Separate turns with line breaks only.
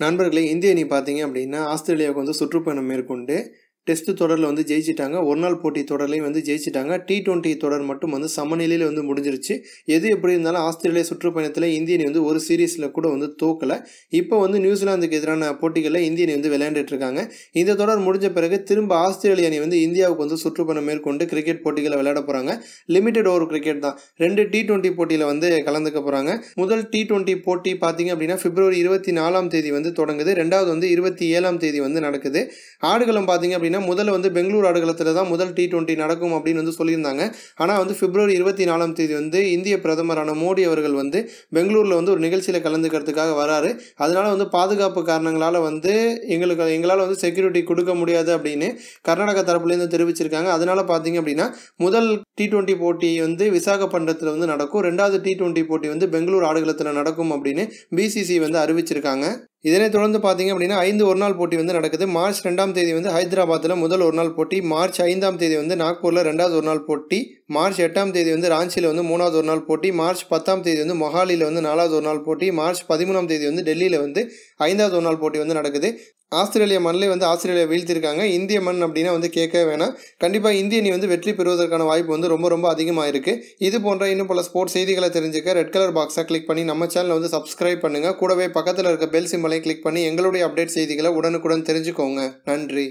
நண்பர்களே, இந்திய அணி பார்த்தீங்க அப்படின்னா, ஆஸ்திரேலியாவுக்கு வந்து சுற்றுப்பயணம் மேற்கொண்டு டெஸ்ட் தொடரில் வந்து ஜெயிச்சிட்டாங்க. ஒரு நாள் போட்டி தொடர்லையும் வந்து ஜெயிச்சிட்டாங்க. T20 தொடர் மட்டும் வந்து சமநிலையில் வந்து முடிஞ்சிருச்சு. எது எப்படி இருந்தாலும் ஆஸ்திரேலியா சுற்றுப்பயணத்தில் இந்திய அணி வந்து ஒரு சீரீஸில் கூட வந்து தோக்கலை. இப்போ வந்து நியூசிலாந்துக்கு எதிரான போட்டிகளில் இந்திய அணி வந்து விளையாண்டுட்டு இருக்காங்க. இந்த தொடர் முடிஞ்ச பிறகு திரும்ப ஆஸ்திரேலிய அணி வந்து இந்தியாவுக்கு வந்து சுற்றுப்பயணம் மேற்கொண்டு கிரிக்கெட் போட்டிகளை விளையாட போகிறாங்க. லிமிடெட் ஓவர் கிரிக்கெட் தான். 2 T20 போட்டியில் வந்து கலந்துக்க போகிறாங்க. முதல் T20 போட்டி பார்த்தீங்க அப்படின்னா February 24 வந்து தொடங்குது. ரெண்டாவது வந்து 27 வந்து நடக்குது. ஆடுகளம் பார்த்தீங்க அப்படின்னா முதல்ல வந்து பெங்களூர் ஆடுகளத்தில் தான் முதல் T20 நடக்கும் அப்படின்னு வந்து சொல்லியிருந்தாங்க. ஆனால் வந்து February 24 வந்து இந்திய பிரதமரான மோடி அவர்கள் வந்து பெங்களூரில் வந்து ஒரு நிகழ்ச்சியில் கலந்துக்கிறதுக்காக வராரு. அதனால வந்து பாதுகாப்பு காரணங்களால் வந்து எங்களால் வந்து செக்யூரிட்டி கொடுக்க முடியாது அப்படின்னு கர்நாடகா தரப்புலேருந்து தெரிவிச்சிருக்காங்க. அதனால பார்த்தீங்க அப்படின்னா முதல் T20 போட்டி வந்து விசாகப்பட்டினத்தில் வந்து நடக்கும். ரெண்டாவது T20 போட்டி வந்து பெங்களூர் ஆடுகளத்தில் நடக்கும் அப்படின்னு BCCI வந்து அறிவிச்சிருக்காங்க. இதனைத் தொடர்ந்து பார்த்தீங்க அப்படின்னா 5 ஒருநாள் போட்டி வந்து நடக்குது. March 2 வந்து ஹைதராபாத்தில் முதல் ஒரு நாள் போட்டி, March 5 வந்து நாக்பூரில் ரெண்டாவது ஒரு நாள் போட்டி, March 8 வந்து ராஞ்சியில் வந்து மூணாவது ஒரு நாள் போட்டி, March 10 வந்து மொஹாலியில் வந்து நாலாவது ஒரு நாள் போட்டி, March 13 வந்து டெல்லியில் வந்து ஐந்தாவது ஒரு நாள் போட்டி வந்து நடக்குது. ஆஸ்திரேலியா மண்ணிலே வந்து ஆஸ்திரேலியா வீழ்த்திருக்காங்க. இந்திய மண் அப்படின்னா வந்து கேட்கவே வேணாம். கண்டிப்பாக இந்திய அணி வந்து வெற்றி பெறுவதற்கான வாய்ப்பு வந்து ரொம்ப அதிகமாக இருக்குது. இது போன்ற இன்னும் பல ஸ்போர்ட்ஸ் செய்திகளை தெரிஞ்சுக்க ரெட் கலர் பாக்ஸை கிளிக் பண்ணி நம்ம சேனலை வந்து சப்ஸ்கிரைப் பண்ணுங்கள். கூடவே பக்கத்தில் இருக்க பெல் சிம்பலையும் கிளிக் பண்ணி எங்களுடைய அப்டேட் செய்திகளை உடனுக்குடன் தெரிஞ்சுக்கோங்க. நன்றி.